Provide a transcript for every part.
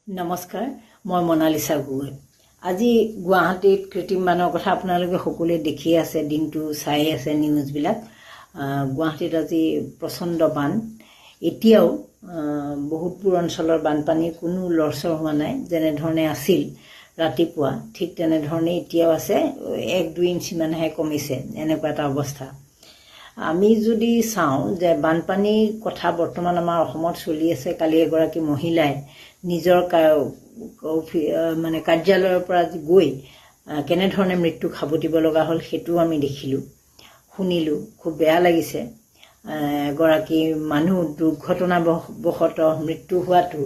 নমস্কাৰ, মই মনালিছা গগৈ। আজি গুৱাহাটীত কৃত্ৰিম বানৰ কথা আপোনালোকে সকলোৱে দেখি আছে, দিনটো চাই আছে নিউজবিলাক। গুৱাহাটীত আজি প্ৰচণ্ড বান। এতিয়াও বহুতবোৰ অঞ্চলৰ বানপানীৰ কোনো লৰচৰ হোৱা নাই। যেনেধৰণে আছিল ৰাতিপুৱা ঠিক তেনেধৰণে এতিয়াও আছে, 1-2 ইঞ্চিমানহে কমিছে, এনেকুৱা এটা অৱস্থা। আমি যদি চাওঁ যে বানপানীৰ কথা বৰ্তমান আমাৰ অসমত চলি আছে, কালি এগৰাকী মহিলাই নিজৰ কাৰ্যালয়ৰ পৰা গৈ কেনেধৰণে মৃত্যুক সাৱটিব লগা হ'ল সেইটোও আমি দেখিলোঁ, শুনিলোঁ। খুব বেয়া লাগিছে। এগৰাকী মানুহ দুৰ্ঘটনাবশতঃ মৃত্যু হোৱাটো,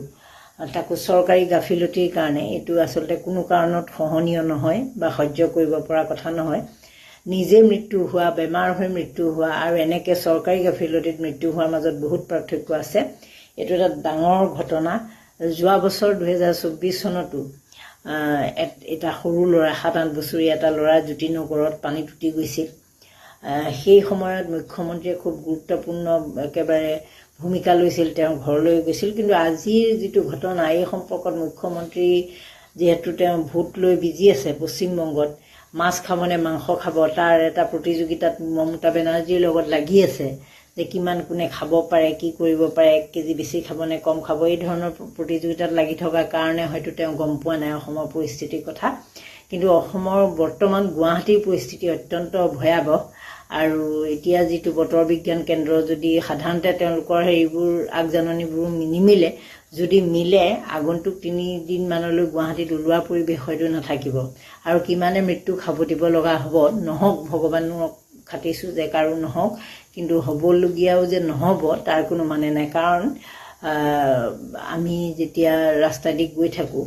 তাকো চৰকাৰী গাফিলতিৰ কাৰণে, এইটো আচলতে কোনো কাৰণত সহনীয় নহয় বা সহ্য কৰিব পৰা কথা নহয়। নিজে মৃত্যু হোৱা, বেমাৰ হৈ মৃত্যু হোৱা আৰু এনেকৈ চৰকাৰী গাফিলতিত মৃত্যু হোৱাৰ মাজত বহুত পাৰ্থক্য আছে। এইটো এটা ডাঙৰ ঘটনা। যোৱা বছৰ 2024 চনতো এটা সৰু ল'ৰা, 7-8 বছৰীয়া এটা ল'ৰা জ্যোতিনগৰত পানীত উটি গৈছিল। সেই সময়ত মুখ্যমন্ত্ৰীয়ে খুব গুৰুত্বপূৰ্ণ একেবাৰে ভূমিকা লৈছিল, তেওঁ ঘৰলৈ গৈছিল। কিন্তু আজিৰ যিটো ঘটনা, এই সম্পৰ্কত মুখ্যমন্ত্ৰী যিহেতু তেওঁ ভোট লৈ বিজি আছে পশ্চিমবংগত, মাছ খাব নে মাংস খাব তাৰ এটা প্ৰতিযোগিতাত মমতা বেনাৰ্জীৰ লগত লাগি আছে যে কিমান কোনে খাব পাৰে, কি কৰিব পাৰে, 1 কেজি বেছি খাব নে কম খাব, এই ধৰণৰ প্ৰতিযোগিতাত লাগি থকাৰ কাৰণে হয়তো তেওঁ গম পোৱা নাই অসমৰ পৰিস্থিতিৰ কথা। কিন্তু অসমৰ বৰ্তমান গুৱাহাটীৰ পৰিস্থিতি অত্যন্ত ভয়াৱহ। আৰু এতিয়া যিটো বতৰ বিজ্ঞান কেন্দ্ৰ, যদি সাধাৰণতে তেওঁলোকৰ হেৰিবোৰ আগজাননীবোৰ নিমিলে, যদি মিলে আগন্তুক 3 দিনমানলৈ গুৱাহাটীত ওলোৱা পৰিৱেশ হয়তো নাথাকিব। আৰু কিমানে মৃত্যুক সাৱটিব লগা হ'ব, নহওক, ভগৱানক খাটিছোঁ যে কাৰো নহওক, কিন্তু হ'বলগীয়াও যে নহ'ব তাৰ কোনো মানে নাই। কাৰণ আমি যেতিয়া ৰাস্তাদি গৈ থাকোঁ,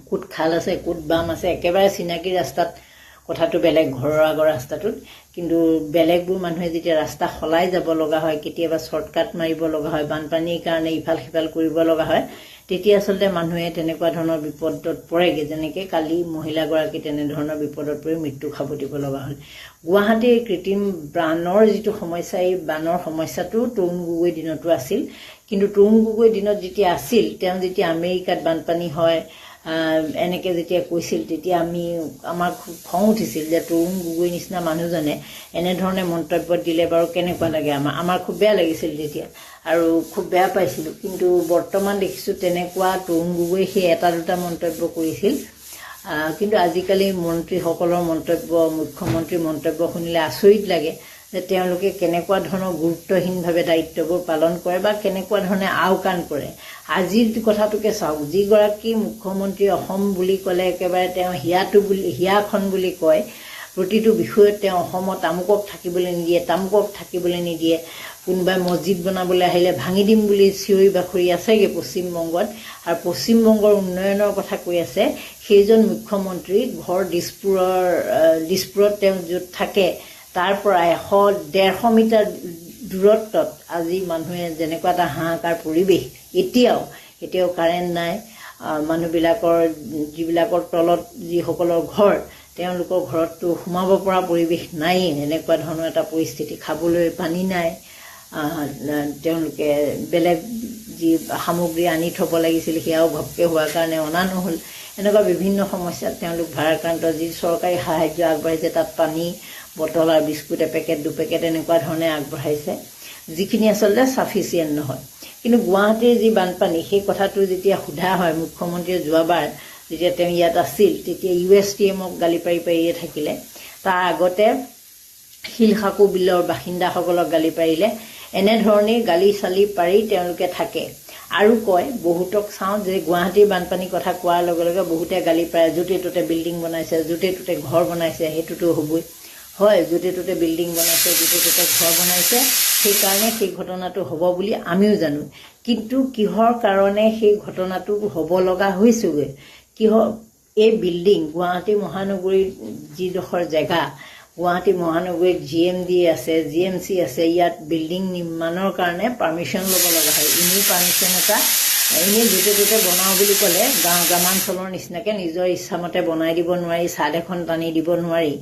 ক'ত খাল আছে, ক'ত বাম আছে, একেবাৰে চিনাকি ৰাস্তাত কথাটো বেলেগ, ঘৰৰ আগৰ ৰাস্তাটোত। কিন্তু বেলেগবোৰ মানুহে যেতিয়া ৰাস্তা সলাই যাব লগা হয়, কেতিয়াবা শ্বৰ্টকাট মাৰিব লগা হয়, বানপানীৰ কাৰণে ইফাল সিফাল কৰিব লগা হয়, তেতিয়া আচলতে মানুহে তেনেকুৱা ধৰণৰ বিপদত পৰেগৈ। যেনেকৈ কালি মহিলাগৰাকী তেনেধৰণৰ বিপদত পৰি মৃত্যু সাৱটিব লগা হ'ল। গুৱাহাটীৰ কৃত্ৰিম বানৰ যিটো সমস্যা, এই বানৰ সমস্যাটো তৰুণ গগৈৰ দিনতো আছিল। কিন্তু তৰুণ গগৈৰ দিনত যেতিয়া আছিল, তেওঁ যেতিয়া আমেৰিকাত বানপানী হয় এনেকৈ যেতিয়া কৈছিল, তেতিয়া আমাৰ খুব খং উঠিছিল যে তৰুণ গগৈৰ নিচিনা মানুহজনে এনেধৰণে মন্তব্য দিলে বাৰু কেনেকুৱা লাগে। আমাৰ খুব বেয়া লাগিছিল তেতিয়া আৰু খুব বেয়া পাইছিলোঁ। কিন্তু বৰ্তমান দেখিছোঁ তেনেকুৱা তৰুণ গগৈ সেই 1-2টা মন্তব্য কৰিছিল। কিন্তু আজিকালি মন্ত্ৰীসকলৰ মন্তব্য, মুখ্যমন্ত্ৰীৰ মন্তব্য শুনিলে আচৰিত লাগে যে তেওঁলোকে কেনেকুৱা ধৰণৰ গুৰুত্বহীনভাৱে দায়িত্ববোৰ পালন কৰে বা কেনেকুৱা ধৰণে আওকাণ কৰে। আজিৰ কথাটোকে চাওক, যিগৰাকী মুখ্যমন্ত্ৰী অসম বুলি ক'লে একেবাৰে তেওঁ হিয়াখন বুলি কয়, প্ৰতিটো বিষয়ত তেওঁ অসমত আমুকক থাকিবলৈ নিদিয়ে, তামুকক থাকিবলৈ নিদিয়ে, কোনোবাই মছজিদ বনাবলৈ আহিলে ভাঙি দিম বুলি চিঞৰি বাখৰি আছেগৈ পশ্চিমবংগত, আৰু পশ্চিমবংগৰ উন্নয়নৰ কথা কৈ আছে। সেইজন মুখ্যমন্ত্ৰী ঘৰ দিছপুৰত তেওঁ য'ত থাকে তাৰ পৰা 100-150 মিটাৰ দূৰত্বত আজি মানুহে যেনেকুৱা এটা হাহাকাৰ পৰিৱেশ, এতিয়াও কাৰেণ্ট নাই, মানুহবিলাকৰ যিবিলাকৰ তলত যিসকলৰ ঘৰ, তেওঁলোকৰ ঘৰততো সোমাব পৰা পৰিৱেশ নায়েই। এনেকুৱা ধৰণৰ এটা পৰিস্থিতি, খাবলৈ পানী নাই, তেওঁলোকে বেলেগ যি সামগ্ৰী আনি থ'ব লাগিছিল সেয়াও ঘপকৈ হোৱাৰ কাৰণে অনা নহ'ল। এনেকুৱা বিভিন্ন সমস্যাত তেওঁলোক ভাৰাক্ৰান্ত। যি চৰকাৰী সাহাৰ্য আগবাঢ়িছে তাত পানী বটল আৰু বিস্কুট এপেকেট 2 পেকেট এনেকুৱা ধৰণে আগবঢ়াইছে, যিখিনি আচলতে ছাফিচিয়েণ্ট নহয়। কিন্তু গুৱাহাটীৰ যি বানপানী, সেই কথাটো যেতিয়া সোধা হয়, মুখ্যমন্ত্ৰীয়ে যোৱাবাৰ যেতিয়া তেওঁ ইয়াত আছিল তেতিয়া USTMক গালি পাৰিয়ে থাকিলে। তাৰ আগতে শিলসাকু বিলৰ বাসিন্দাসকলক গালি পাৰিলে। এনেধৰণেই গালি চালি পাৰি তেওঁলোকে থাকে আৰু কয়, বহুতক চাওঁ যে গুৱাহাটীৰ বানপানীৰ কথা কোৱাৰ লগে লগে বহুতে গালি পাৰে, য'তে ত'তে বিল্ডিং বনাইছে, য'তে ত'তে ঘৰ বনাইছে। সেইটোতো হ'বই, হয়, য'তে ত'তে বিল্ডিং বনাইছে, য'তে ত'তে ঘৰ বনাইছে, সেইকাৰণে সেই ঘটনাটো হ'ব বুলি আমিও জানো। কিন্তু কিহৰ কাৰণে সেই ঘটনাটো হ'ব লগা হৈছেগৈ, এই বিল্ডিং গুৱাহাটী মহানগৰীৰ যিডোখৰ জেগা, গুৱাহাটী মহানগৰীত GMD আছে, GMC আছে, ইয়াত বিল্ডিং নিৰ্মাণৰ কাৰণে পাৰ্মিশ্যন ল'ব লগা হয়। পাৰ্মিশ্যন এটা এনেই য'তে ত'তে বনাওঁ বুলি ক'লে গ্ৰামাঞ্চলৰ নিচিনাকৈ নিজৰ ইচ্ছামতে বনাই দিব নোৱাৰি, ছাদ এখন টানি দিব নোৱাৰি।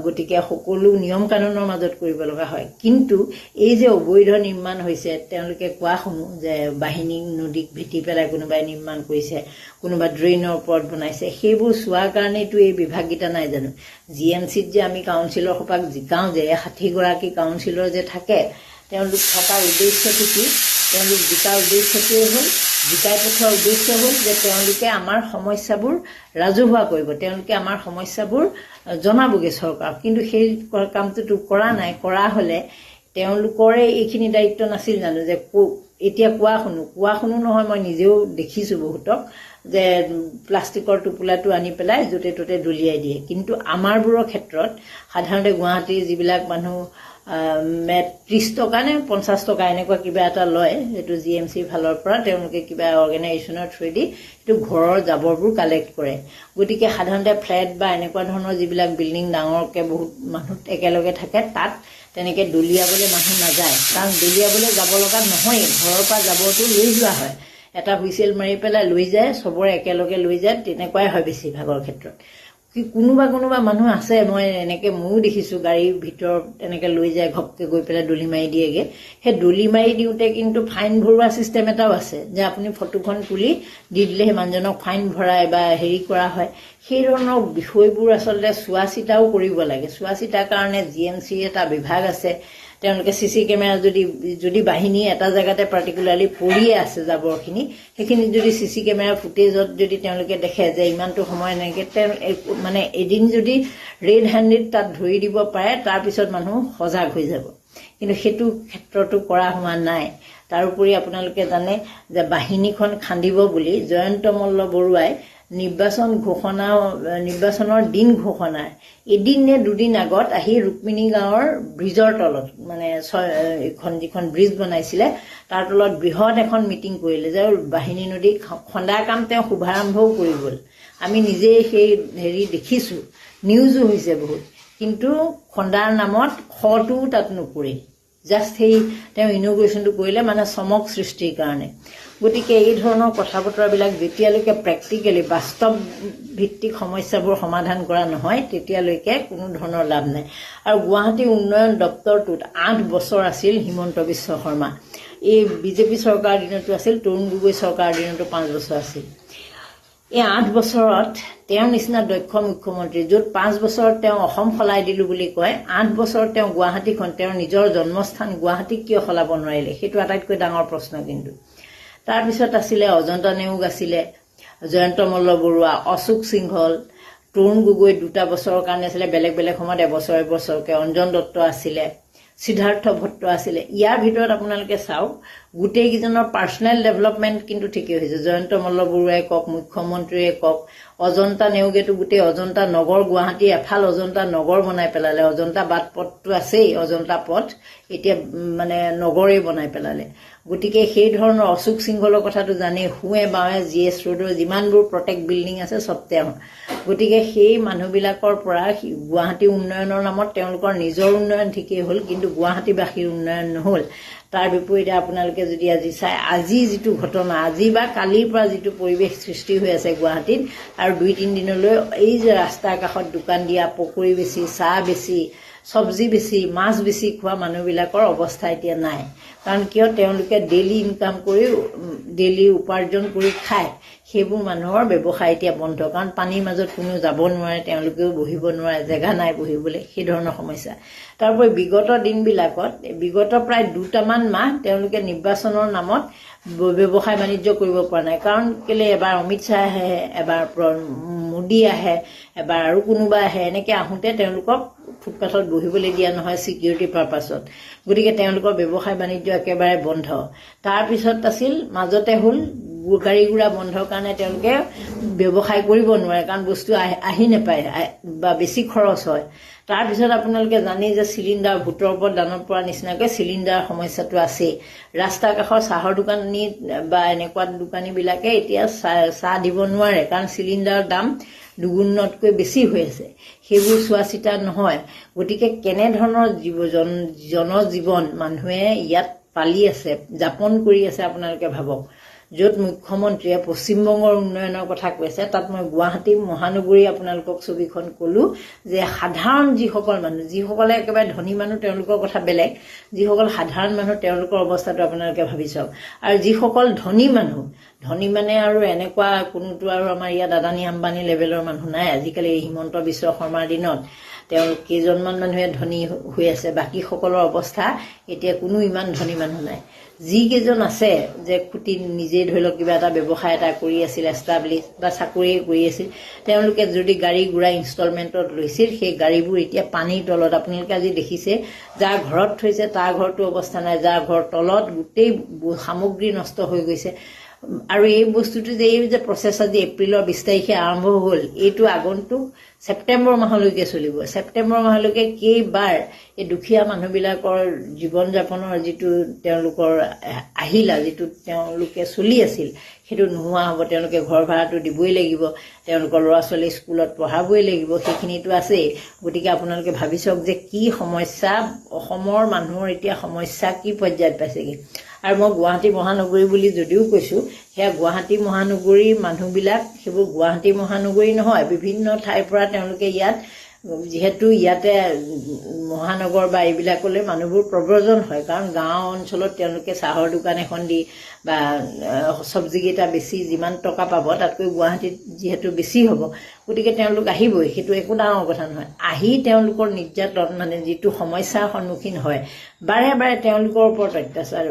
গতিকে সকলো নিয়ম কানুনৰ মাজত কৰিব লগা হয়। কিন্তু এই যে অবৈধ নিৰ্মাণ হৈছে, তেওঁলোকে কোৱা শুনো যে বাহিনী নদীক ভেটি পেলাই কোনোবাই নিৰ্মাণ কৰিছে, কোনোবা ড্ৰেইনৰ ওপৰত বনাইছে, সেইবোৰ চোৱাৰ কাৰণেতো এই বিভাগকেইটা নাই জানো? GMCত যে আমি কাউন্সিলৰ সোপাক জিকাওঁ যে 60গৰাকী কাউন্সিলৰ যে থাকে, তেওঁলোক থকাৰ উদ্দেশ্যটো কি? তেওঁলোক জিকাৰ উদ্দেশ্যটোৱে হ'ল, জিকাই পঠোৱাৰ উদ্দেশ্য হ'ল যে তেওঁলোকে আমাৰ সমস্যাবোৰ ৰাজহুৱা কৰিব, তেওঁলোকে আমাৰ সমস্যাবোৰ জনাবগৈ চৰকাৰক। কিন্তু সেই কামটোতো কৰা নাই। কৰা হ'লে তেওঁলোকৰে এইখিনি দায়িত্ব নাছিল জানো? যে এতিয়া কোৱা শুনো নহয়, মই নিজেও দেখিছোঁ বহুতক যে প্লাষ্টিকৰ টোপোলাটো আনি পেলাই য'তে ত'তে দলিয়াই দিয়ে। কিন্তু আমাৰবোৰৰ ক্ষেত্ৰত সাধাৰণতে গুৱাহাটীৰ যিবিলাক মানুহ 30 টকা নে 50 টকা এনেকুৱা কিবা এটা লয়, সেইটো GMCৰ ফালৰ পৰা তেওঁলোকে কিবা অৰ্গেনাইজেশ্যনৰ থ্ৰুৱেদি সেইটো ঘৰৰ জাবৰবোৰ কালেক্ট কৰে। গতিকে সাধাৰণতে ফ্লেট বা এনেকুৱা ধৰণৰ যিবিলাক বিল্ডিং ডাঙৰকৈ বহুত মানুহ একেলগে থাকে, তাত তেনেকৈ দলিয়াবলৈ মানুহ নাযায়, কাৰণ দলিয়াবলৈ যাব লগা নহয়েই, ঘৰৰ পৰা জাবৰটো লৈ যোৱা হয়, এটা হুইচেল মাৰি পেলাই লৈ যায়, চবৰে একেলগে লৈ যায়, তেনেকুৱাই হয় বেছিভাগৰ ক্ষেত্ৰত। কোনোবা মানুহ আছে, মই এনেকৈ ময়ো দেখিছোঁ, গাড়ীৰ ভিতৰত এনেকৈ লৈ যায়, ঘপকৈ গৈ পেলাই দলি মাৰি দিয়েগৈ। সেই দলি মাৰি দিওঁতে কিন্তু ফাইন ভৰোৱা ছিষ্টেম এটাও আছে, যে আপুনি ফটোখন তুলি দি দিলে সেই মানুহজনক ফাইন ভৰাই বা হেৰি কৰা হয়। সেই ধৰণৰ বিষয়বোৰ আচলতে চোৱা চিতাও কৰিব লাগে। চোৱা চিতাৰ কাৰণে GMCৰ এটা বিভাগ আছে, তেওঁলোকে CC কেমেৰা যদি বাহিনী এটা জেগাতে পাৰ্টিকুলাৰলি পৰিয়ে আছে জাবৰখিনি, সেইখিনি যদি CC কেমেৰা ফুটেজত যদি তেওঁলোকে দেখে যে ইমানটো সময় এনেকৈ মানে এদিন যদি ৰেড হেণ্ডেড তাত ধৰি দিব পাৰে, তাৰপিছত মানুহ সজাগ হৈ যাব। কিন্তু সেইটো ক্ষেত্ৰতো কৰা হোৱা নাই। তাৰোপৰি আপোনালোকে জানে যে বাহিনীখন খান্দিব বুলি জয়ন্ত মল্ল বৰুৱাই নিৰ্বাচনৰ দিন ঘোষণাৰ এদিন নে দুদিন আগত আহি ৰুক্মিণী গাঁৱৰ ব্ৰিজৰ তলত, মানে যিখন ব্ৰিজ বনাইছিলে তাৰ তলত বৃহৎ এখন মিটিং কৰিলে যে বাহিনী নদী খন্দাৰ কাম তেওঁ শুভাৰম্ভও কৰি গ'ল। আমি নিজেই সেই হেৰি দেখিছোঁ, নিউজো হৈছে বহুত। কিন্তু খন্দাৰ নামত খটোও তাত নপৰে, জাষ্ট সেই তেওঁ ইনগ্ৰেশ্যনটো কৰিলে মানে চমক সৃষ্টিৰ কাৰণে। গতিকে এই ধৰণৰ কথা বতৰাবিলাক যেতিয়ালৈকে প্ৰেক্টিকেলি বাস্তৱ ভিত্তিক সমস্যাবোৰ সমাধান কৰা নহয়, তেতিয়ালৈকে কোনো ধৰণৰ লাভ নাই। আৰু গুৱাহাটী উন্নয়ন দপ্তৰটোত 8 বছৰ আছিল হিমন্ত বিশ্ব শৰ্মা। এই বিজেপি চৰকাৰৰ দিনতো আছিল, তৰুণ গগৈ চৰকাৰৰ দিনতো 5 বছৰ আছিল। এই 8 বছৰত তেওঁৰ নিচিনা দক্ষ মুখ্যমন্ত্ৰী, য'ত 5 বছৰত তেওঁ অসম সলাই দিলোঁ বুলি কয়, 8 বছৰত তেওঁ গুৱাহাটীখন, তেওঁৰ নিজৰ জন্মস্থান গুৱাহাটীক কিয় সলাব নোৱাৰিলে, সেইটো আটাইতকৈ ডাঙৰ প্ৰশ্ন। কিন্তু তাৰপিছত আছিলে অজন্তা নেওগ, আছিলে জয়ন্ত মল্ল বৰুৱা, অশোক সিংহল, তৰুণ গগৈ 2টা বছৰৰ কাৰণে আছিলে, বেলেগ বেলেগ সময়ত এবছৰকৈ অঞ্জন দত্ত আছিলে, সিদ্ধাৰ্থ ভট্ট আছিলে। ইয়াৰ ভিতৰত আপোনালোকে চাওক, গোটেইকেইজনৰ পাৰ্চনেল ডেভেলপমেণ্ট কিন্তু ঠিকেই হৈছে। জয়ন্ত মল্ল বৰুৱাই কওক, মুখ্যমন্ত্ৰীয়ে কওক, অজন্তা নেওগেতো গোটেই অজন্তা নগৰ, গুৱাহাটী এফাল অজন্তা নগৰ বনাই পেলালে। অজন্তা বাট পথটো আছেই, অজন্তা পথ এতিয়া মানে নগৰেই বনাই পেলালে। গতিকে সেই ধৰণৰ অশোক সিংহলৰ কথাটো জানেই, সোঁৱে বাৱে GS ৰোডৰ যিমানবোৰ প্ৰটেক্ট বিল্ডিং আছে চব তেওঁ। গতিকে সেই মানুহবিলাকৰ পৰা গুৱাহাটী উন্নয়নৰ নামত তেওঁলোকৰ নিজৰ উন্নয়ন ঠিকেই হ'ল, কিন্তু গুৱাহাটীবাসীৰ উন্নয়ন নহ'ল। তাৰ বিপৰীতে আপোনালোকে যদি আজি চাই, আজি যিটো ঘটনা, আজি বা কালিৰ পৰা যিটো পৰিৱেশ সৃষ্টি হৈ আছে গুৱাহাটীত, আৰু 2-3 দিনলৈ এই যে ৰাস্তাৰ কাষত দোকান দিয়া, পকৰি বেছি, চাহ বেছি, চব্জি বেছি, মাছ বেছি খোৱা মানুহবিলাকৰ অৱস্থা এতিয়া নাই। কাৰণ কিয়? তেওঁলোকে ডেইলি ইনকাম কৰি, ডেইলি উপাৰ্জন কৰি খায়। সেইবোৰ মানুহৰ ব্যৱসায় এতিয়া বন্ধ, কাৰণ পানীৰ মাজত কোনো যাব নোৱাৰে, তেওঁলোকেও বহিব নোৱাৰে, জেগা নাই বহিবলৈ, সেই ধৰণৰ সমস্যা। তাৰোপৰি বিগত দিনবিলাকত, বিগত প্ৰায় 2টামান মাহ তেওঁলোকে নিৰ্বাচনৰ নামত ব্যৱসায় বাণিজ্য কৰিব পৰা নাই। কাৰণ কেলে, এবাৰ অমিত শ্বাহ আহে, এবাৰ মোদী আহে, এবাৰ আৰু কোনোবা আহে, এনেকৈ আহোঁতে তেওঁলোকক ফুটপাথত বহিবলৈ দিয়া নহয় ছিকিউৰিটি পাৰ্পাছত। গতিকে তেওঁলোকৰ ব্যৱসায় বাণিজ্য একেবাৰে বন্ধ। তাৰপিছত আছিল, মাজতে হ'ল গাড়ী ঘোঁৰা বন্ধৰ কাৰণে তেওঁলোকে ব্যৱসায় কৰিব নোৱাৰে, কাৰণ বস্তু আহি নাপায় বা বেছি খৰচ হয়। তাৰপিছত আপোনালোকে জানেই যে চিলিণ্ডাৰ, ভোটৰ ওপৰত দানত পৰা নিচিনাকৈ চিলিণ্ডাৰ সমস্যাটো আছেই। ৰাস্তাৰ কাষৰ চাহৰ দোকানী বা এনেকুৱা দোকানীবিলাকে এতিয়া চাহ দিব নোৱাৰে, কাৰণ চিলিণ্ডাৰৰ দাম দুগুণতকৈ বেছি হৈ আছে। সেইবোৰ চোৱা চিতা নহয়। গতিকে কেনেধৰণৰ জনজীৱন মানুহে ইয়াত পালি আছে, যাপন কৰি আছে, আপোনালোকে ভাবক। য'ত মুখ্যমন্ত্ৰীয়ে পশ্চিমবংগৰ উন্নয়নৰ কথা কৈছে, তাত মই গুৱাহাটী মহানগৰী আপোনালোকক ছবিখন ক'লো যে সাধাৰণ যিসকল মানুহ, যিসকলে একেবাৰে ধনী মানুহ তেওঁলোকৰ কথা বেলেগ, যিসকল সাধাৰণ মানুহ তেওঁলোকৰ অৱস্থাটো আপোনালোকে ভাবি চাওক। আৰু যিসকল ধনী মানুহ, ধনী মানে আৰু এনেকুৱা কোনোতো আৰু আমাৰ ইয়াত আদানী আম্বানী লেভেলৰ মানুহ নাই। আজিকালি হিমন্ত বিশ্ব শৰ্মাৰ দিনত তেওঁলোক কেইজনমান মানুহে ধনী হৈ আছে, বাকীসকলৰ অৱস্থা এতিয়া কোনো ইমান ধনী মানুহ নাই। যিকেইজন আছে যে খুটি নিজে ধৰি লওক কিবা এটা ব্যৱসায় এটা কৰি আছিল, এষ্টাব্লিছ বা চাকৰিয়ে কৰি আছিল, তেওঁলোকে যদি গাড়ী গুড়া ইনষ্টলমেণ্টত লৈছিল, সেই গাড়ীবোৰ এতিয়া পানীৰ তলত। আপোনালোকে আজি দেখিছে যাৰ ঘৰত থৈছে তাৰ ঘৰতো অৱস্থা নাই, যাৰ ঘৰৰ তলত গোটেই সামগ্ৰী নষ্ট হৈ গৈছে। আৰু এই বস্তুটো যে এই যে প্ৰচেছ আজি এপ্ৰিলৰ 20 তাৰিখে আৰম্ভ হ'ল, এইটো আগন্তুক ছেপ্টেম্বৰ মাহলৈকে চলিব। ছেপ্টেম্বৰ মাহলৈকে কেইবাৰ এই দুখীয়া মানুহবিলাকৰ জীৱন যাপনৰ যিটো তেওঁলোকৰ আহিলা, যিটো তেওঁলোকে চলি আছিল, সেইটো নোহোৱা হ'ব। তেওঁলোকে ঘৰ ভাড়াটো দিবই লাগিব, তেওঁলোকৰ ল'ৰা ছোৱালী স্কুলত পঢ়াবই লাগিব, সেইখিনিতো আছেই। গতিকে আপোনালোকে ভাবি চাওক যে কি সমস্যা, অসমৰ মানুহৰ এতিয়া সমস্যা কি পৰ্যায়ত পাইছেগৈ। আৰু মই গুৱাহাটী মহানগৰী বুলি যদিও কৈছোঁ, সেয়া গুৱাহাটী মহানগৰীৰ মানুহবিলাক সেইবোৰ গুৱাহাটী মহানগৰী নহয়, বিভিন্ন ঠাইৰ পৰা তেওঁলোকে ইয়াত, যিহেতু ইয়াতে মহানগৰ বা এইবিলাকলৈ মানুহবোৰ প্ৰব্ৰজন হয়, কাৰণ গাঁও অঞ্চলত তেওঁলোকে চাহৰ দোকান এখন দি বা চব্জিকেইটা বেছি যিমান টকা পাব তাতকৈ গুৱাহাটীত যিহেতু বেছি হ'ব, গতিকে তেওঁলোক আহিবই, সেইটো একো ডাঙৰ কথা নহয়। আহি তেওঁলোকৰ নিৰ্যাতন মানে যিটো সমস্যাৰ সন্মুখীন হয়, বাৰে বাৰে তেওঁলোকৰ ওপৰত অত্যাচাৰ,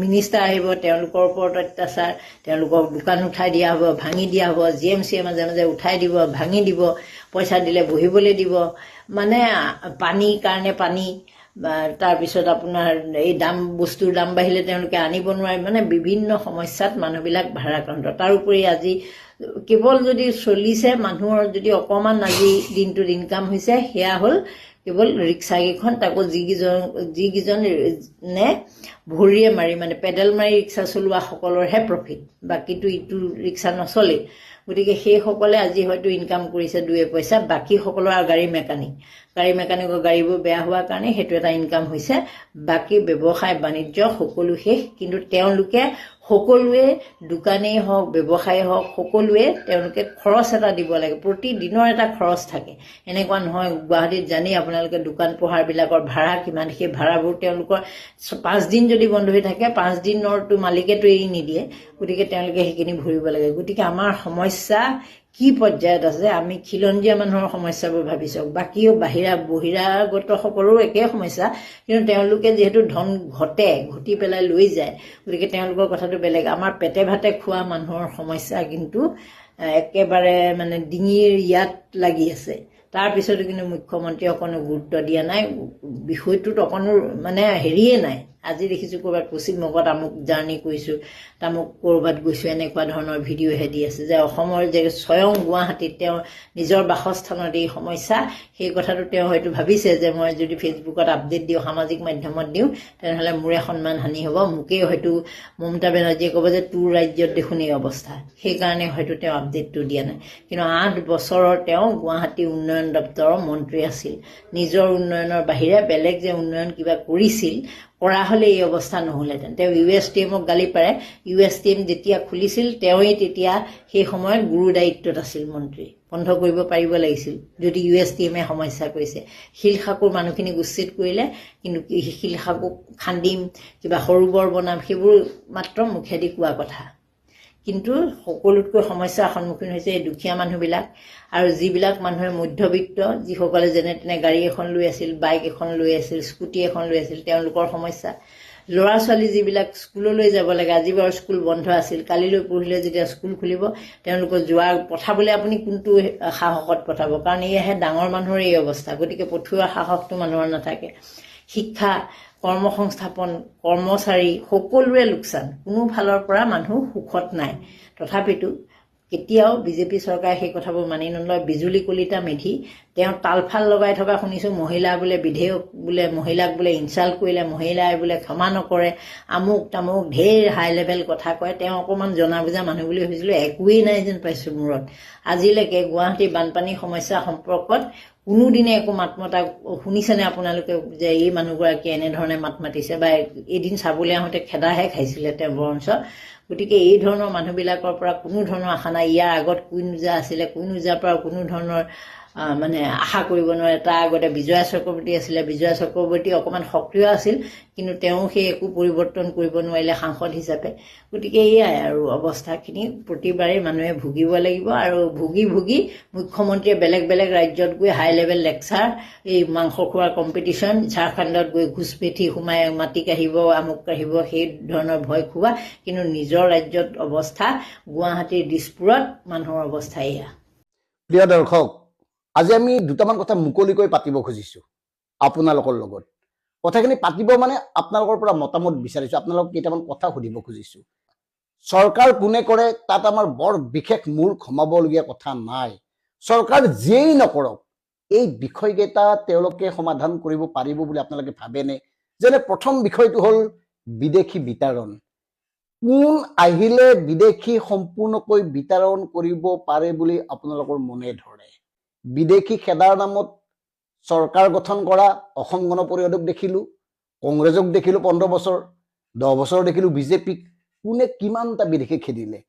মিনিষ্টাৰ আহিব তেওঁলোকৰ ওপৰত অত্যাচাৰ, তেওঁলোকক দোকান উঠাই দিয়া হ'ব, ভাঙি দিয়া হ'ব, GMCয়ে মাজে মাজে উঠাই দিব, ভাঙি দিব, পইচা দিলে বহিবলৈ দিব, মানে পানীৰ কাৰণে পানী, তাৰপিছত আপোনাৰ এই বস্তুৰ দাম বাঢ়িলে তেওঁলোকে আনিব নোৱাৰে, মানে বিভিন্ন সমস্যাত মানুহবিলাক ভাৰাক্ৰান্ত। তাৰোপৰি আজি কেৱল যদি চলিছে মানুহৰ যদি অকণমান আজি দিনটোত ইনকাম হৈছে, সেয়া হ'ল কেৱল ৰিক্সাকেইখন, তাকো যিকেইজনে ভৰিয়ে মাৰি মানে পেডেল মাৰি ৰিক্সা চলোৱা সকলৰহে প্ৰফিট, বাকীটো ইটো ৰিক্সা নচলেই। গতিকে সেইসকলে আজি হয়তো ইনকাম কৰিছে 2 পইচা, বাকীসকলৰ আৰু গাড়ী মেকানিকৰ গাড়ীবোৰ বেয়া হোৱাৰ কাৰণে সেইটো এটা ইনকাম হৈছে, বাকী ব্যৱসায় বাণিজ্য সকলো শেষ। কিন্তু তেওঁলোকে সকলোৱে, দোকানেই হওক ব্যৱসায়ী হওক, সকলোৱে তেওঁলোকে খৰচ এটা দিব লাগে, প্ৰতিদিনৰ এটা খৰচ থাকে। এনেকুৱা নহয়, গুৱাহাটীত জানেই আপোনালোকে দোকান পোহাৰবিলাকৰ ভাড়া কিমান, সেই ভাড়াবোৰ তেওঁলোকৰ 5 দিন যদি বন্ধ হৈ থাকে, 5 দিনৰতো মালিকেতো এৰি নিদিয়ে, গতিকে তেওঁলোকে সেইখিনি ভৰিব লাগে। গতিকে আমাৰ সমস্যা কি পৰ্যায়ত আছে, আমি খিলঞ্জীয়া মানুহৰ সমস্যাবোৰ ভাবি চাওক। বাকীও বহিৰাগত সকলো একে সমস্যা, কিন্তু তেওঁলোকে যিহেতু ধন ঘটি পেলাই লৈ যায়, গতিকে তেওঁলোকৰ কথাটো বেলেগ। আমাৰ পেটে ভাতে খোৱা মানুহৰ সমস্যা কিন্তু একেবাৰে মানে ডিঙিৰ ইয়াত লাগি আছে। তাৰপিছতো কিন্তু মুখ্যমন্ত্ৰীয়ে অকণো গুৰুত্ব দিয়া নাই, বিষয়টোত অকণো মানে হেৰিয়ে নাই। আজি দেখিছোঁ ক'ৰবাত পশ্চিমবংগত আমুক জাৰ্ণি কৰিছোঁ, তামুক ক'ৰবাত গৈছোঁ, এনেকুৱা ধৰণৰ ভিডিঅ'হে দি আছে যে অসমৰ যে স্বয়ং গুৱাহাটীত তেওঁৰ নিজৰ বাসস্থানত এই সমস্যা, সেই কথাটো তেওঁ হয়তো ভাবিছে যে মই যদি ফেচবুকত আপডেট দিওঁ, সামাজিক মাধ্যমত দিওঁ, তেনেহ'লে মোৰে সন্মান হানি হ'ব, মোকেই হয়তো মমতা বেনাৰ্জীয়ে ক'ব যে তোৰ ৰাজ্যত দেখোন এই অৱস্থা, সেইকাৰণে হয়তো তেওঁ আপডেটটো দিয়া নাই। কিন্তু 8 বছৰৰ তেওঁ গুৱাহাটী উন্নয়ন দপ্তৰৰ মন্ত্ৰী আছিল, নিজৰ উন্নয়নৰ বাহিৰে বেলেগ যে উন্নয়ন কিবা কৰিছিল, কৰা হ'লে এই অৱস্থা নহ'লহেঁতেন। তেওঁ USTMক গালি পাৰে, USTM যেতিয়া খুলিছিল তেওঁৱেই তেতিয়া সেই সময়ত গুৰু দায়িত্বত আছিল মন্ত্ৰী, বন্ধ কৰিব পাৰিব লাগিছিল যদি USTMে সমস্যা কৰিছে। শিলশাকুৰ মানুহখিনিক উচ্ছেদ কৰিলে, কিন্তু শিলশাকুক খান্দিম, কিবা সৰু বৰ বনাম, সেইবোৰ মাত্ৰ মুখেদি কোৱা কথা। কিন্তু সকলোতকৈ সমস্যাৰ সন্মুখীন হৈছে এই দুখীয়া মানুহবিলাক, আৰু যিবিলাক মানুহে মধ্যবিত্ত, যিসকলে যেনে তেনে গাড়ী এখন লৈ আছিল, বাইক এখন লৈ আছিল, স্কুটি এখন লৈ আছিল, তেওঁলোকৰ সমস্যা। ল'ৰা ছোৱালী যিবিলাক স্কুললৈ যাব লাগে, আজি বাৰু স্কুল বন্ধ আছিল, কালিলৈ পৰহিলৈ যেতিয়া স্কুল খুলিব, তেওঁলোকক পঠাবলৈ আপুনি কোনটো সাহসত পঠাব, কাৰণ এয়াহে ডাঙৰ মানুহৰ এই অৱস্থা। গতিকে পঠোৱা সাহসটো মানুহৰ নাথাকে। শিক্ষা, কৰ্মসংস্থাপন, কৰ্মচাৰী সকলোৰে লোকচান, কোনো ফালৰ পৰা মানুহ সুখত নাই। তথাপিতো কেতিয়াও বিজেপি চৰকাৰে সেই কথাবোৰ মানি নলয়। বিজুলী কলিতা মেধি তেওঁ তালফাল লগাই থকা শুনিছোঁ, মহিলা বোলে বিধেয়ক বোলে মহিলাক বোলে ইনচাল্ট কৰিলে, মহিলাই বোলে ক্ষমা নকৰে, আমুক তামুক ঢেৰ হাই লেভেল কথা কয়। তেওঁ অকণমান জনা বুজা মানুহ বুলি ভাবিছিলোঁ, একোৱেই নাই যেন পাইছোঁ মূৰত। আজিলৈকে গুৱাহাটীৰ বানপানী সমস্যা সম্পৰ্কত কোনোদিনে একো মাত মতা শুনিছেনে আপোনালোকে যে এই মানুহগৰাকীয়ে এনেধৰণে মাত মাতিছে, বা এদিন চাবলৈ আহোঁতে খেদাহে খাইছিলে তেওঁ বৰঞ্চ। গতিকে এই ধৰণৰ মানুহবিলাকৰ পৰা কোনো ধৰণৰ আশা নাই। ইয়াৰ আগত কুইন ওজা আছিলে, কুইন ওজাৰ পৰা কোনো ধৰণৰ মানে আশা কৰিব নোৱাৰে। তাৰ আগতে বিজয়া চক্ৰৱৰ্তী আছিলে, বিজয়া চক্ৰৱৰ্তী অকণমান সক্ৰিয় আছিল, কিন্তু তেওঁ সেই একো পৰিৱৰ্তন কৰিব নোৱাৰিলে সাংসদ হিচাপে। গতিকে এয়াই আৰু অৱস্থাখিনি প্ৰতিবাৰেই মানুহে ভুগিব লাগিব, আৰু ভুগি মুখ্যমন্ত্ৰীয়ে বেলেগ বেলেগ ৰাজ্যত গৈ হাই লেভেল লেকচাৰ, এই মাংস খোৱাৰ কম্পিটিশ্যন, ঝাৰখণ্ডত গৈ ঘুচপেঠি সোমাই মাটি কাঢ়িব, আমুক কাঢ়িব, সেই ধৰণৰ ভয় খোৱা, কিন্তু নিজৰ ৰাজ্যত অৱস্থা, গুৱাহাটীৰ দিছপুৰত মানুহৰ অৱস্থা এয়া। প্ৰিয় দৰ্শক, আজি আমি দুটামান কথা মুকলিকৈ পাতিব খুজিছোঁ আপোনালোকৰ লগত। কথাখিনি পাতিব মানে আপোনালোকৰ পৰা মতামত বিচাৰিছোঁ, আপোনালোকক কেইটামান কথা সুধিব খুজিছোঁ। চৰকাৰ কোনে কৰে তাত আমাৰ বৰ বিশেষ মূৰ ঘমাবলগীয়া কথা নাই। চৰকাৰ যিয়েই নকৰক এই বিষয়কেইটা তেওঁলোকে সমাধান কৰিব পাৰিব বুলি আপোনালোকে ভাবেনে? যেনে প্ৰথম বিষয়টো হ'ল বিদেশী বিতৰণ। কোন আহিলে বিদেশী সম্পূৰ্ণকৈ বিতৰণ কৰিব পাৰে বুলি আপোনালোকৰ মনে ধৰে? বিদেশী খেদাৰ নামত চৰকাৰ গঠন কৰা অসম গণ পৰিষদক দেখিলোঁ, কংগ্ৰেছক দেখিলোঁ 15 বছৰ, 10 বছৰ দেখিলোঁ বিজেপিক। কোনে কিমানটা বিদেশী খেদিলে?